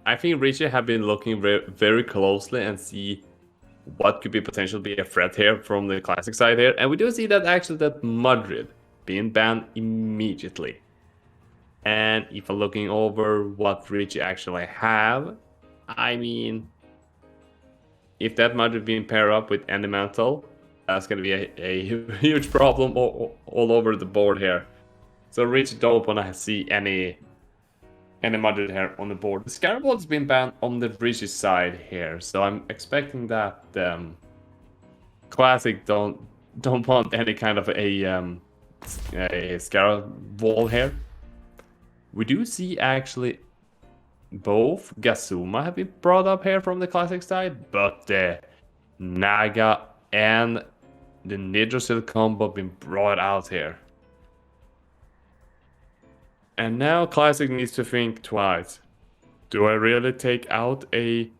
I think Rishi have been looking very closely and see what could be potentially be a threat here from the classic side here. And we do see that actually that Madrid being banned immediately. And if I'm looking over what Richie actually have, I mean, if that Madrid being paired up with Elemental, that's going to be a huge problem all over the board here. So Richie don't want to see any Madrid here on the board. The Scarabald's been banned on the Richie side here, so I'm expecting that Classic don't want any kind of a Scarabald here. We do see actually both Gazuma have been brought up here from the Classic side, but the Naga and the Nidrasil combo been brought out here. And now Classic needs to think twice. Do I really take out a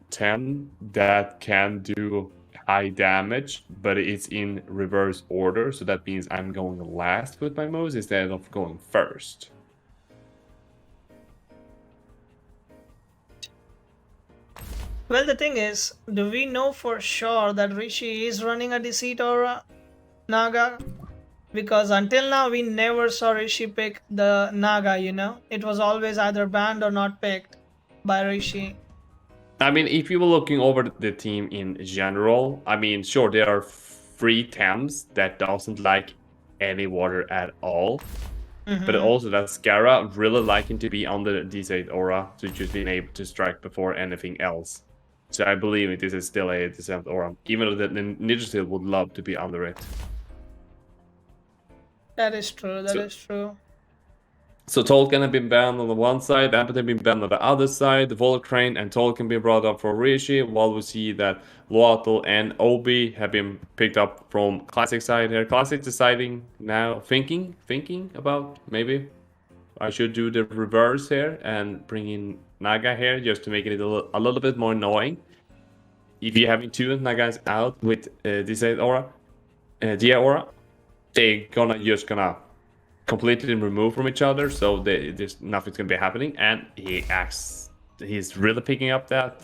10 that can do high damage, but it's in reverse order? So that means I'm going last with my moves instead of going first. Well, the thing is, do we know for sure that Rishi is running a Deceit Aura Naga? Because until now, we never saw Rishi pick the Naga, you know? It was always either banned or not picked by Rishi. I mean, if you were looking over the team in general, I mean, sure, there are 3 Thames that doesn't like any water at all. But also that Scara really liking to be on the Deceit Aura to just being able to strike before anything else. So I believe this is still a Deceit Aura, even though the Nidrasil would love to be under it. That is true, that is true. So Tolkien have been banned on the one side, Ampet have been banned on the other side, the Volcrane and Tolkien been brought up for Rishi, while we see that Loatel and Obi have been picked up from Classic side here. Classic deciding now, thinking about maybe I should do the reverse here and bring in Naga here just to make it a little bit more annoying. If you're having 2 Nagas out with Deceit Aura, Dia Aura, they're just gonna completely removed from each other, so there's nothing's gonna be happening. And he's really picking up that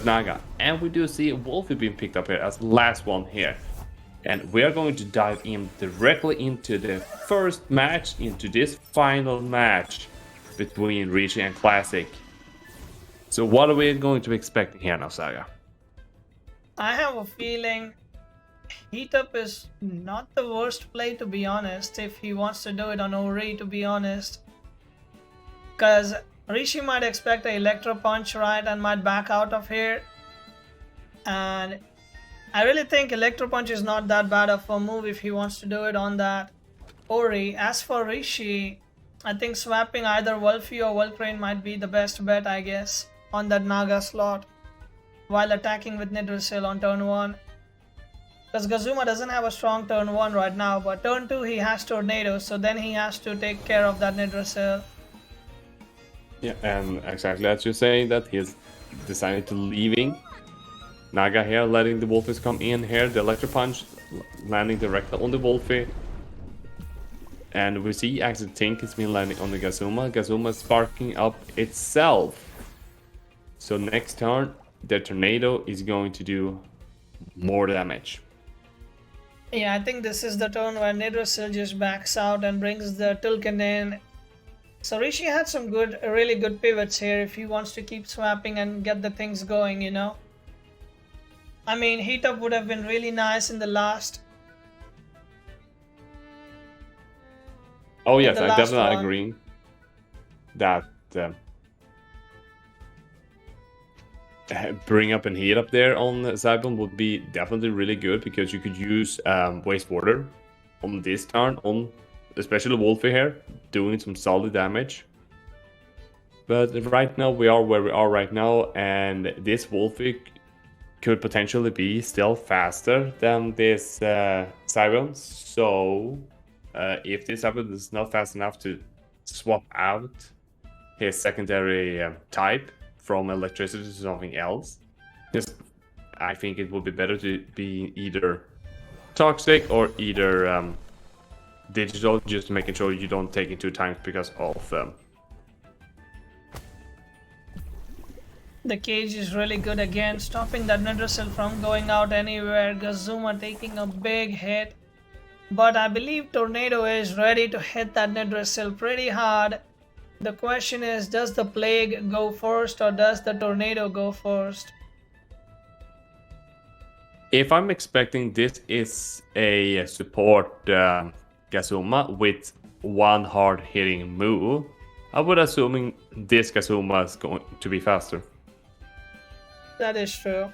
Naga. And we do see Wolfie being picked up here as last one here. And we are going to dive in directly into the first match, into this final match between Rishi and Classic. So what are we going to expect here now, Saga? I have a feeling Heat Up is not the worst play, to be honest, if he wants to do it on Ori, to be honest. Because Rishi might expect an Electro Punch, right, and might back out of here. And I really think Electro Punch is not that bad of a move if he wants to do it on that Ori. As for Rishi, I think swapping either Wolfie or Volcrane might be the best bet, I guess, on that Naga slot, while attacking with Nidrasil on turn 1. Because Gazuma doesn't have a strong turn 1 right now, but turn 2 he has Tornado, so then he has to take care of that Nidrasil. Yeah, and exactly as you're saying that he's decided to leaving Naga here, letting the Wolfies come in here, the Electro Punch landing directly on the Wolfie. And we see actually Tink has been landing on the Gazuma. Gazuma is sparking up itself. So next turn, the Tornado is going to do more damage. Yeah, I think this is the turn where Nidrasil just backs out and brings the Tulkin in. So Rishi had some really good pivots here if he wants to keep swapping and get the things going, you know. I mean, Heat Up would have been really nice in the last. Oh yes, I definitely agree that bring up and Heat Up there on Cybon would be definitely really good, because you could use Wastewater on this turn, on especially Wolfie here, doing some solid damage. But right now we are where we are right now, and this Wolfie could potentially be still faster than this Cybon. So if this Cybon is not fast enough to swap out his secondary type from electricity to something else, I think it would be better to be either toxic or either digital, just making sure you don't take it 2 times because of The cage is really good again, stopping that Nidrasil from going out anywhere. Gazuma taking a big hit. But I believe Tornado is ready to hit that Nidrasil pretty hard. The question is, does the Plague go first or does the Tornado go first? If I'm expecting this is a support Gazuma with one hard hitting move, I would assuming this Gazuma is going to be faster. That is true.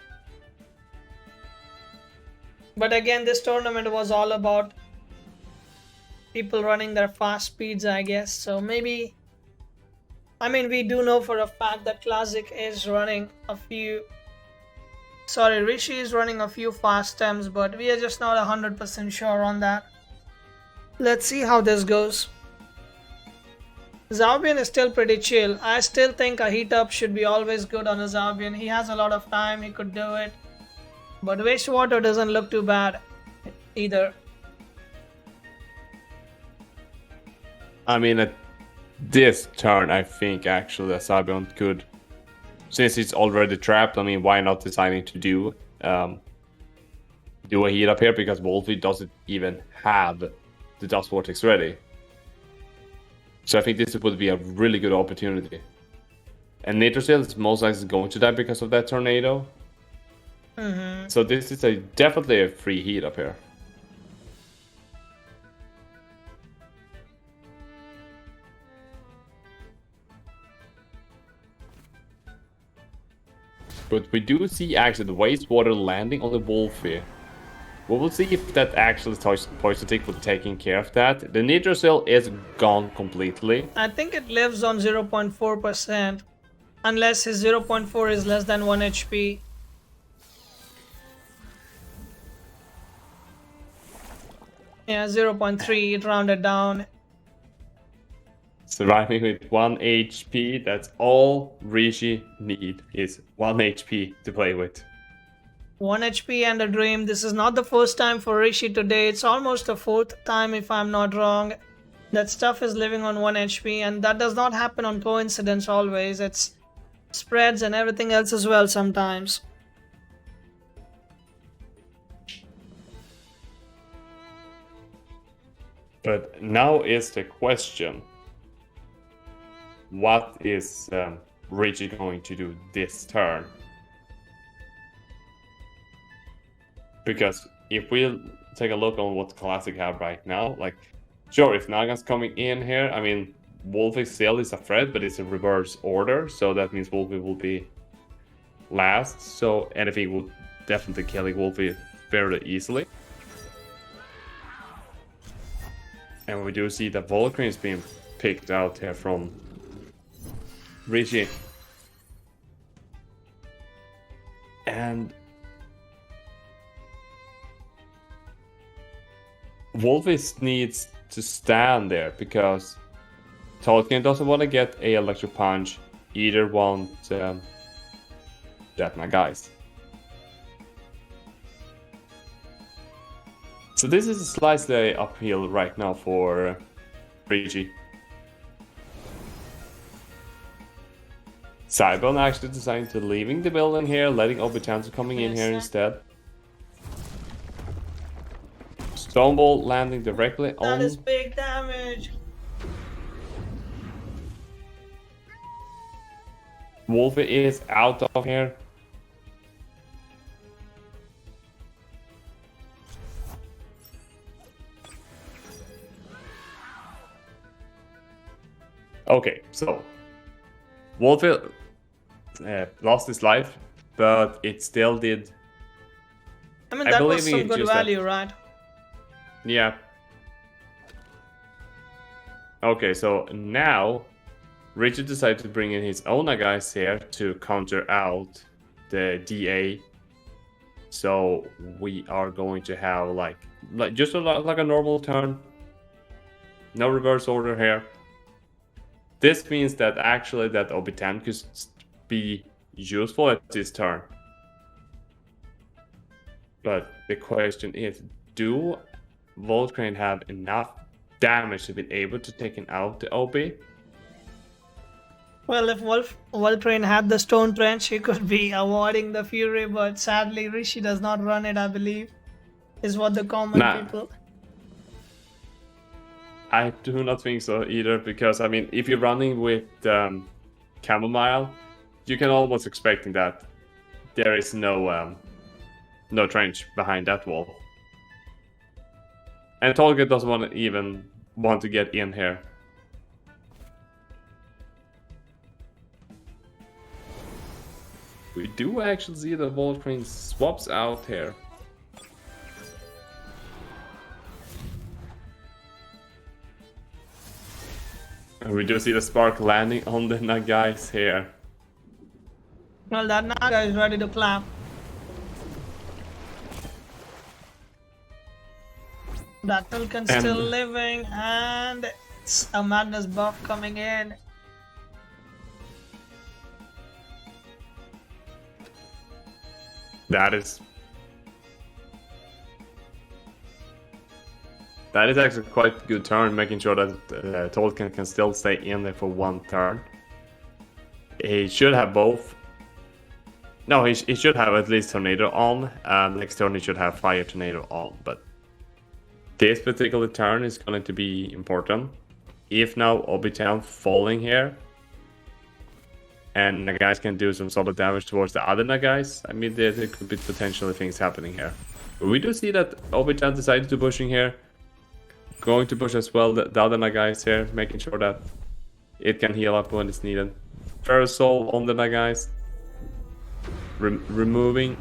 But again, this tournament was all about people running their fast speeds, I guess. So maybe, I mean, we do know for a fact that Qlaziks is running a few. Sorry, Rishi is running a few fast stems, but we are just not 100% sure on that. Let's see how this goes. Zaubian is still pretty chill. I still think a heat up should be always good on a Zaubian. He has a lot of time, he could do it. But wastewater doesn't look too bad either. I mean, at this turn, I think actually Zaubian could, since it's already trapped, I mean, why not deciding to do a heat up here, because Wolfie doesn't even have the Dust Vortex ready. So I think this would be a really good opportunity. And Nitrosil is most likely going to die because of that tornado. So this is definitely a free heat up here. But we do see actually the wastewater landing on the Wolfie. We will see if that actually Poison Tick will taking care of that. The Nitrosil is gone completely. I think it lives on 0.4%. Unless his 0.4 is less than 1 HP. Yeah, 0.3, it rounded down. Surviving with 1 HP, that's all Rishi need is 1 HP to play with. 1 HP and a dream. This is not the first time for Rishi today. It's almost the 4th time if I'm not wrong. That stuff is living on 1 HP, and that does not happen on coincidence always. It's spreads and everything else as well sometimes. But now is the question. What is Rishi going to do this turn? Because if we take a look on what Qlaziks have right now, like, sure, if Naga's coming in here, I mean, Wolfie still is a threat, but it's a reverse order, so that means Wolfie will be last, so anything will definitely kill Wolfie fairly easily. And we do see that Volcrane is being picked out here from Rishi. And Wolfie needs to stand there because Tolkien doesn't want to get a electric punch. Either want that my guys. So this is a slightly uphill right now for Rishi. Cybon actually deciding to leaving the building here, letting Obitanto coming in here instead. Stoneball landing directly on... That is big damage. Wolfie is out of here. Okay, so Wolfie lost his life, but it still did. I mean, that was some good value, right? Yeah. Okay, so now Richard decided to bring in his own guys here to counter out the DA. So we are going to have like just like a normal turn. No reverse order here. This means that actually that Obitan could be useful at this turn. But the question is, do Volcrane have enough damage to be able to take out the OB? Well, if Voltrain had the stone trench, he could be avoiding the fury, but sadly Rishi does not run it, I believe, is what the common Nah, people. I do not think so either, because I mean, if you're running with chamomile, you can almost expecting that there is no trench behind that wall. And Tolkien doesn't even want to get in here. We do actually see the Voltrain swaps out here. And we do see the spark landing on the Nagais here. Well, that Naga is ready to clap. That Tulkan still living, and it's a madness buff coming in. That is actually quite a good turn, making sure that Tolkien can still stay in there for one turn. He should have both. No, he should have at least Tornado on. Next turn he should have Fire Tornado on, but this particular turn is going to be important. If now Obitown falling here, and Nagais can do some solid damage towards the other Nagais, I mean, there could be potentially things happening here. But we do see that Obitown decided to pushing here. Going to push as well the other Nagais here, making sure that it can heal up when it's needed. First soul on the Nagais. Removing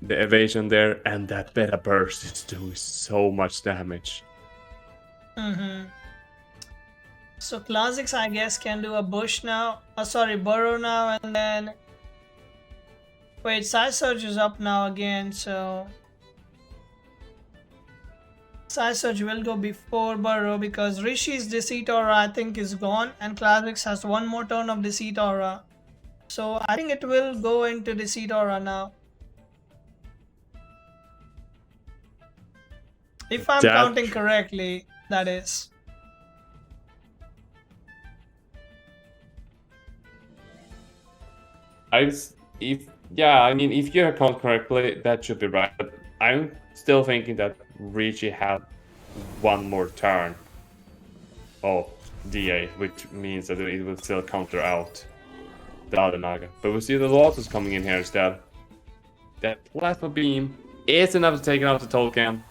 the evasion there, and that beta burst is doing so much damage. So Qlaziks, I guess, can do a bush now. Burrow now, and then... Wait, Side Surge is up now again, so... Side Surge will go before Burrow, because Rishi's Deceit Aura, I think, is gone, and Qlaziks has one more turn of Deceit Aura. So I think it will go into Deceit Aura now. If I'm counting correctly, that is. If you count correctly, that should be right. But I'm still thinking that Rishi had one more turn of DA, which means that it will still counter out the other Naga. But we see the Lotus coming in here instead. That Plasma Beam is enough to take out the Tolkien.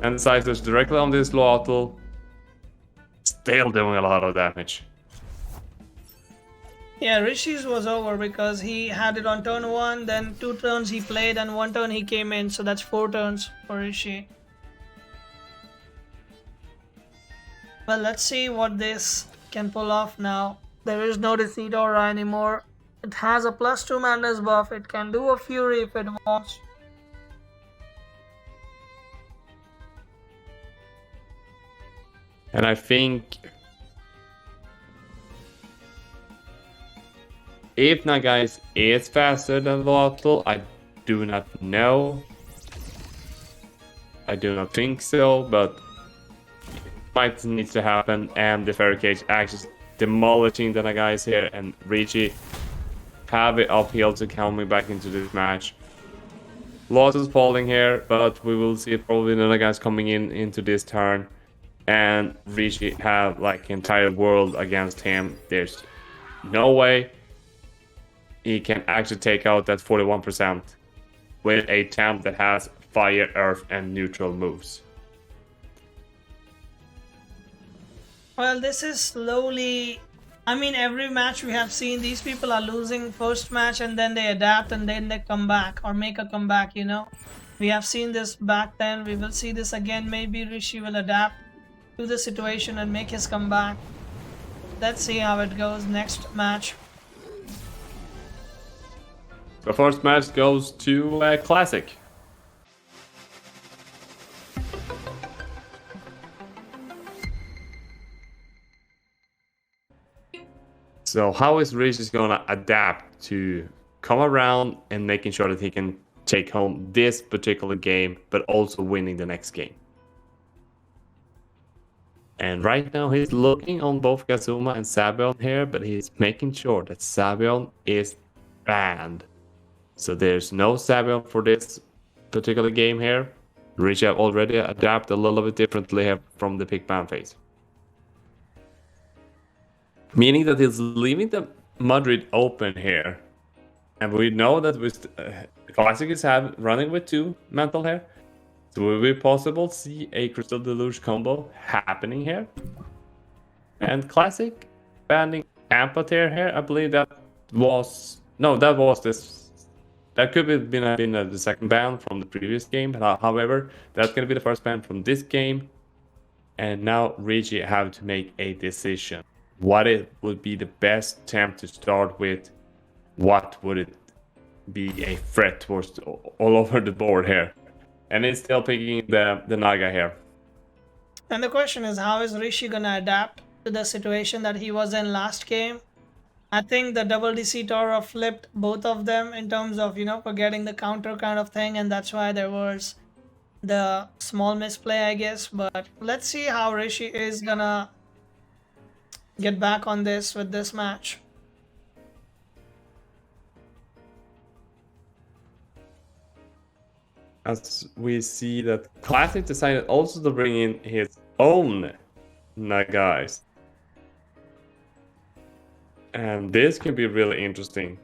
And the Cyclops directly on this Loatel. Still doing a lot of damage. Yeah, Rishi's was over because he had it on turn 1, then 2 turns he played and 1 turn he came in, so that's 4 turns for Rishi. Well, let's see what this can pull off now. There is no Deceit Aura anymore. It has a +2 madness buff. It can do a Fury if it wants. And I think if Nagais is faster than Loatel, I do not know. I do not think so, but it might need to happen. And the Fairy Cage actually demolishing the Nagais here, and Rishi have it uphill to coming back into this match. Lotus falling here, but we will see probably the Nagais coming into this turn. And Rishi have like entire world against him. There's no way he can actually take out that 41% with a temp that has fire, earth, and neutral moves. Well, this is slowly... I mean, every match we have seen, these people are losing first match and then they adapt and then they come back or make a comeback, you know. We have seen this back then. We will see this again. Maybe Rishi will adapt to the situation and make his comeback. Let's see how it goes next match. The first match goes to Classic. So how is Rishi gonna adapt to come around and making sure that he can take home this particular game, but also winning the next game? And right now he's looking on both Kazuma and Sabion here, but he's making sure that Sabion is banned. So there's no Sabion for this particular game here. Rishi have already adapted a little bit differently here from the pick ban phase. Meaning that he's leaving the Madrid open here. And we know that with Qlaziks is running with 2 mental here. So will it be possible to see a Crystal Deluge combo happening here? And Classic banning Amphitheater here, I believe that was... No, that was this... That could have been the second ban from the previous game. However, that's going to be the first ban from this game. And now Rishi have to make a decision. What it would be the best attempt to start with? What would it be a threat towards all over the board here? And it's still picking the Naga here. And the question is, how is Rishi gonna adapt to the situation that he was in last game? I think the double DC Tora flipped both of them in terms of, forgetting the counter kind of thing, and that's why there was the small misplay, I guess. But let's see how Rishi is gonna get back on this with this match. As we see that Classic decided also to bring in his own Nagais. And this can be really interesting.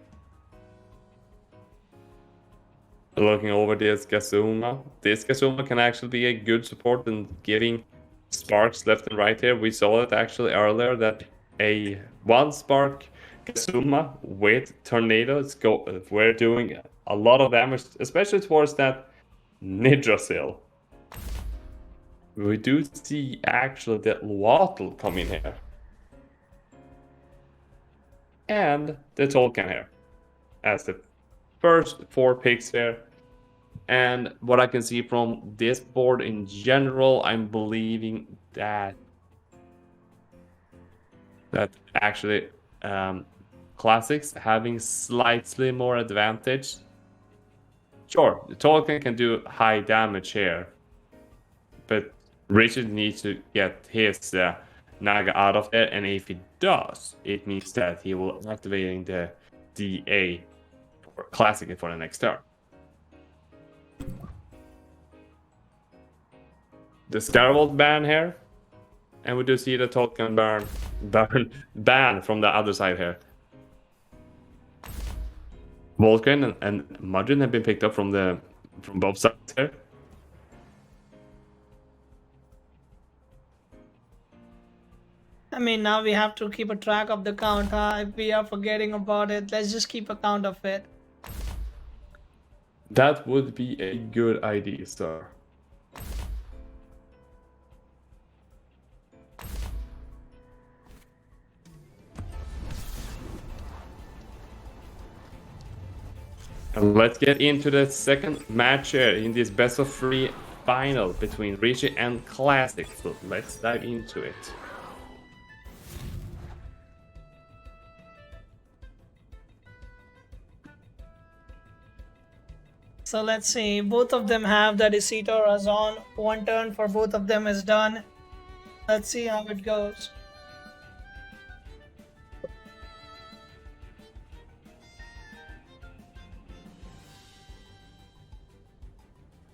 Looking over this Kazuma. This Kazuma can actually be a good support in giving sparks left and right here. We saw it actually earlier that a 1 spark Kazuma with tornadoes we're doing a lot of damage, especially towards that Nidrasil. We do see actually that Luatl come in here. And the Tolkien here as the first 4 picks here. And what I can see from this board in general, I'm believing that actually Qlaziks having slightly more advantage. Sure, the Tolkien can do high damage here, but Richard needs to get his Naga out of there, and if he does, it means that he will activating the DA for Classic for the next turn. The Scarvold ban here, and we do see the Tolkien ban from the other side here. Volcran and Madrid have been picked up from both sides here. I mean, now we have to keep a track of the count, huh? If we are forgetting about it, let's just keep a count of it. That would be a good idea, sir. And let's get into the second match here in this best of 3 final between Rishi and Classic. So let's dive into it. So let's see, both of them have the Deceitor's on. 1 turn for both of them is done. Let's see how it goes.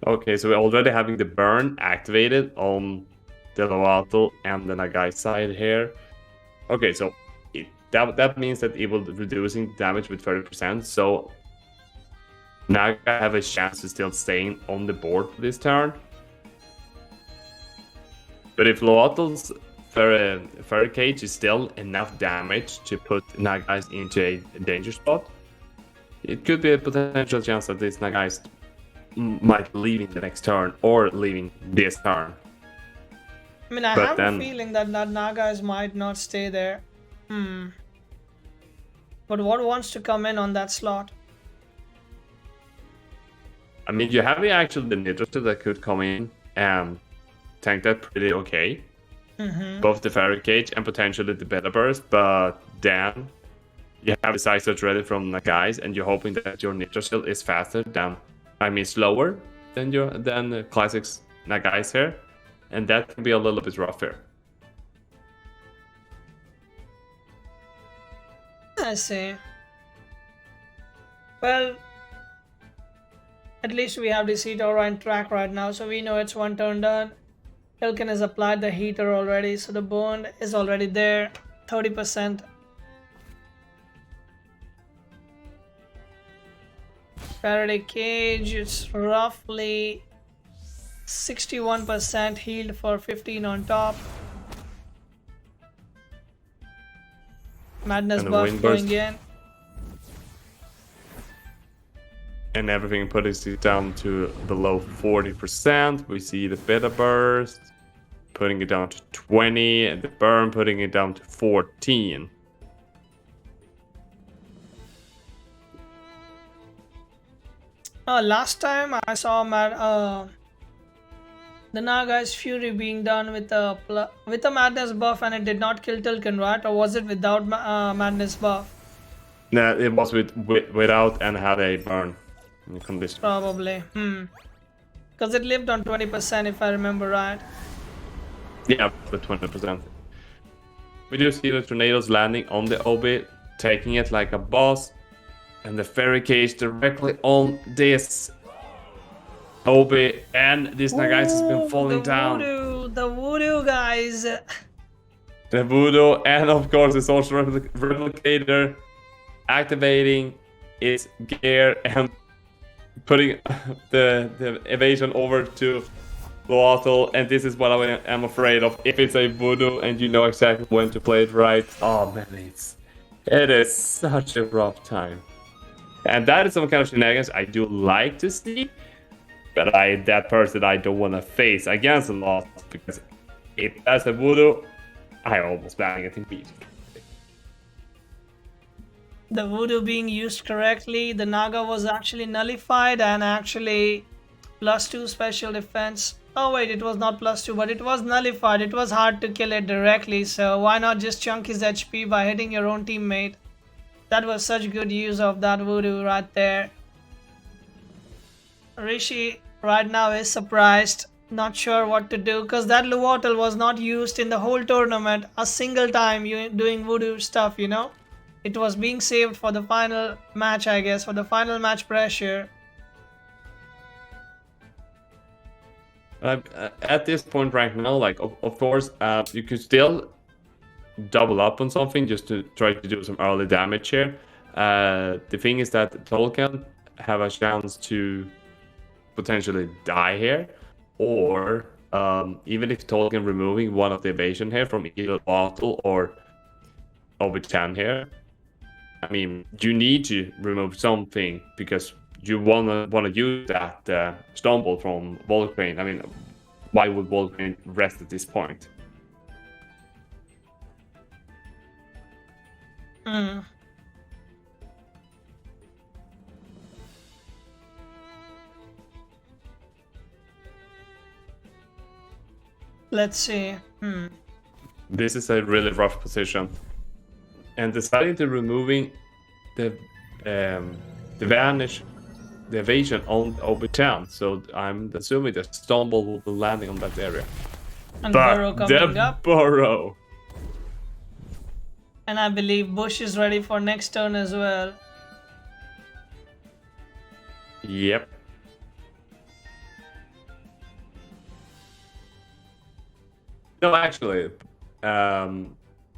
Okay, so we're already having the burn activated on the Loato and the Nagai side here. Okay, so that means that it will reducing damage with 30%. So Naga have a chance to still staying on the board for this turn. But if Loato's Fairy Cage is still enough damage to put Nagais into a danger spot, it could be a potential chance that this Nagais might leaving the next turn or leaving this turn. I mean, I have a feeling that Nagas might not stay there. But what wants to come in on that slot? I mean, you have actually the Nidrasil that could come in and tank that pretty okay. Both the Fairy Cage and potentially the Beta Burst, but then you have the side search ready from Nagais, and you're hoping that your Nidrasil is faster than, slower than the Qlaziks Nagais here, and that can be a little bit rough here. I see. Well, at least we have this heater on track right now, so we know it's one turn done. Hilken has applied the heater already, so the burn is already there, 30%. Faraday cage, it's roughly 61% healed for 15 on top. Madness buff going in. And everything puts it down to below 40%. We see the beta burst putting it down to 20, and the burn putting it down to 14. Last time I saw the Naga's Fury being done with a Madness buff, and it did not kill Tilken, right? Or was it without Madness buff? No, it was without and had a burn condition. Probably. Because it lived on 20% if I remember right. Yeah, the 20%. We do see the tornadoes landing on the OB, taking it like a boss, and the fairy cage directly on this OB, and this Nagais has been falling down. The voodoo guys. The voodoo, and of course the social replicator activating its gear and putting the evasion over to Loathal, and this is what I am afraid of. If it's a voodoo and you know exactly when to play it right, oh man, it is such a rough time. And that is some kind of shenanigans I do like to see, but that person I don't want to face against a lot, because if that's a voodoo, I almost banning it immediately. The voodoo being used correctly, the Naga was actually nullified and actually +2 special defense. Oh wait, it was not +2, but it was nullified. It was hard to kill it directly, so why not just chunk his HP by hitting your own teammate? That was such good use of that voodoo right there. Rishi right now is surprised, not sure what to do, because that Luotal was not used in the whole tournament a single time doing voodoo stuff, you know? It was being saved for the final match, I guess, for the final match pressure. At this point right now, like, of course, you could still double up on something just to try to do some early damage here. The thing is that Tolkien have a chance to potentially die here, or even if Tolkien removing one of the evasion here from either Bottle or over 10 here, I mean, you need to remove something because you wanna use that stumble from Volcrane. I mean, why would Volcrane rest at this point? Let's see. This is a really rough position, and deciding to removing the vanish, the evasion on OB10. So I'm assuming the stumble will be landing on that area. And Burrow coming up. Burrow. And I believe Bush is ready for next turn as well. Yep. No, actually,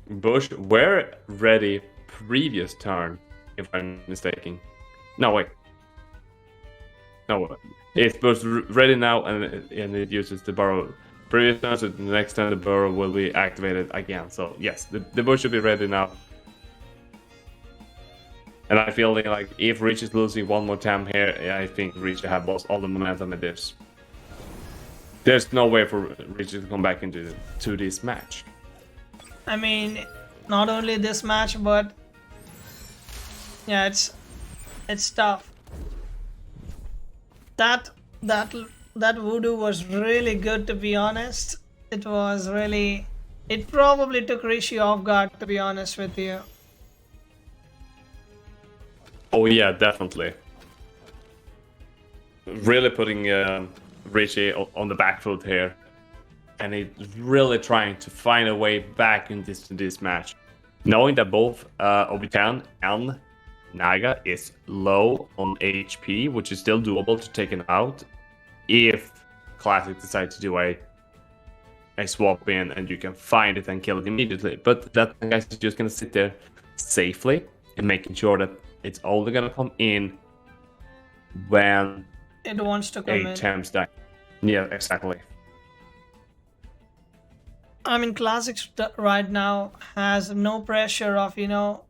Bush were ready previous turn, if I'm mistaken. No, wait. No, it's Bush ready now, and it uses the Burrow previous turn, so the next turn the Burrow will be activated again. So yes, the Bush should be ready now. And I feel like if Rich is losing one more time here, I think Rich have lost all the momentum in this. There's no way for Rich to come back into this match. I mean, not only this match, but yeah, it's tough. That voodoo was really good, to be honest. It was really. It probably took Rishi off guard, to be honest with you. Oh yeah, definitely. Really putting Rishi on the back foot here, and he's really trying to find a way back into this match. Knowing that both Obitan and Naga is low on HP, which is still doable to take it out if Qlaziks decide to do a swap in and you can find it and kill it immediately. But that guy's just gonna sit there safely and making sure that it's only gonna come in when It wants to come in. Temps die. Yeah, exactly. I mean, Qlaziks right now has no pressure of,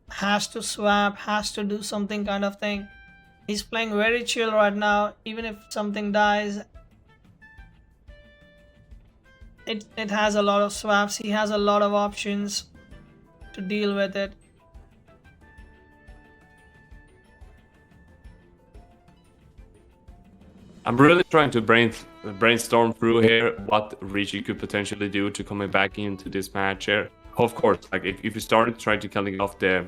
has to swap, has to do something kind of thing. He's playing very chill right now. Even if something dies, it has a lot of swaps. He has a lot of options to deal with it. I'm really trying to brainstorm through here what Rishi could potentially do to coming back into this match here. Of course, like if you started trying to killing off the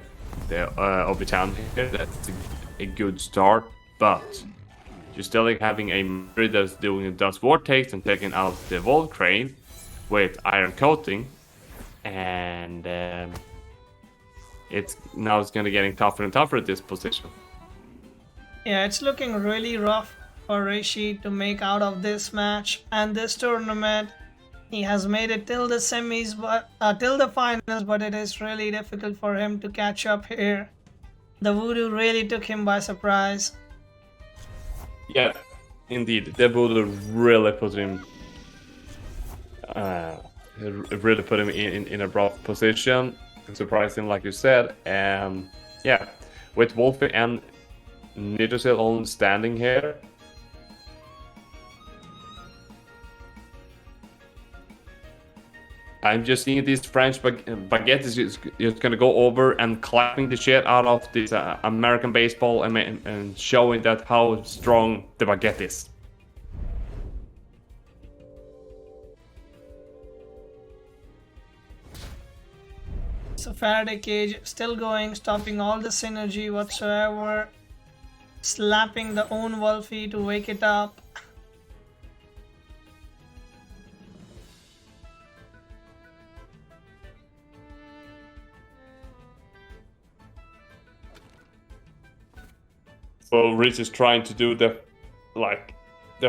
Obitan here, that's a good start. But you're still like having a Murray that's doing Dust Vortex and taking out the Volt Crane with Iron Coating, and it's gonna getting tougher and tougher at this position. Yeah, it's looking really rough for Rishi to make out of this match and this tournament. He has made it till the semis, but till the finals, but it is really difficult for him to catch up here. The Voodoo really took him by surprise. Yeah, indeed, the Voodoo really put him in a rough position, surprising, like you said. And yeah, with Wolfie and Nidosil on standing here, I'm just seeing these French baguettes just gonna go over and clapping the shit out of this American baseball and showing that how strong the baguette is. So Faraday Cage still going, stopping all the synergy whatsoever, slapping the own Wolfie to wake it up. So Rich is trying to do the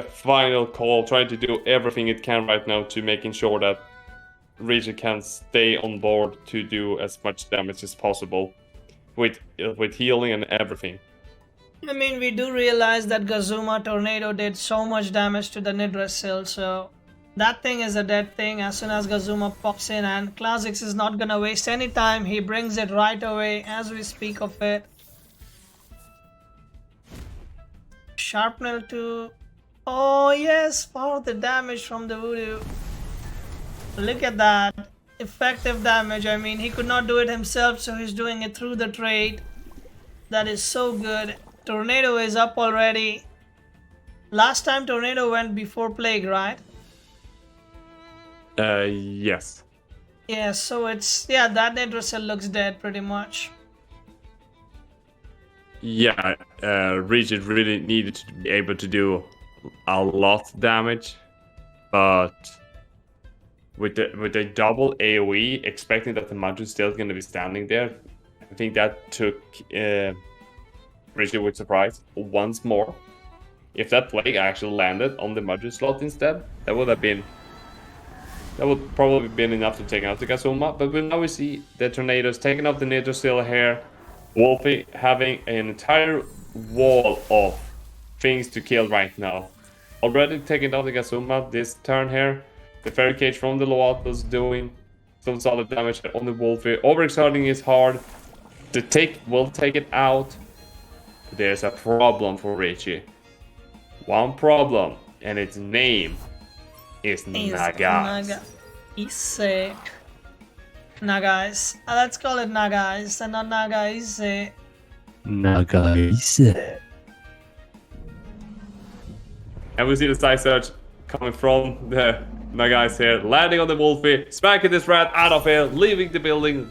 final call, trying to do everything it can right now to making sure that Rich can stay on board to do as much damage as possible with healing and everything. I mean, we do realize that Gazuma Tornado did so much damage to the Nidrasil, so that thing is a dead thing as soon as Gazuma pops in, and Qlaziks is not gonna waste any time. He brings it right away as we speak of it. Sharpnel to... Oh yes, for the damage from the Voodoo. Look at that. Effective damage. I mean, he could not do it himself, so he's doing it through the trait. That is so good. Tornado is up already. Last time Tornado went before Plague, right? Yes. Yeah, so it's... Yeah, that Nidrasil looks dead pretty much. Yeah, Rigid really needed to be able to do a lot of damage, but with the double AoE, expecting that the Mudge is still going to be standing there, I think that took Rigid with surprise once more. If that Plague actually landed on the Mudge slot instead, that would probably been enough to take out the Gazuma. But now we see the Tornadoes taking out the Nidosil here. Wolfie having an entire wall of things to kill right now. Already taking down the Gazuma this turn here. The Fairy Cage from the Loatos doing some solid damage on the Wolfie. Overexerting is hard. The tick will take it out. There's a problem for Richie. One problem, and its name is Naga. Ise. Nagais. Let's call it Nagais and not Nagaise. Nagaise. And we see the side search coming from the Nagais here, landing on the Wolfie, smacking this rat out of here, leaving the building,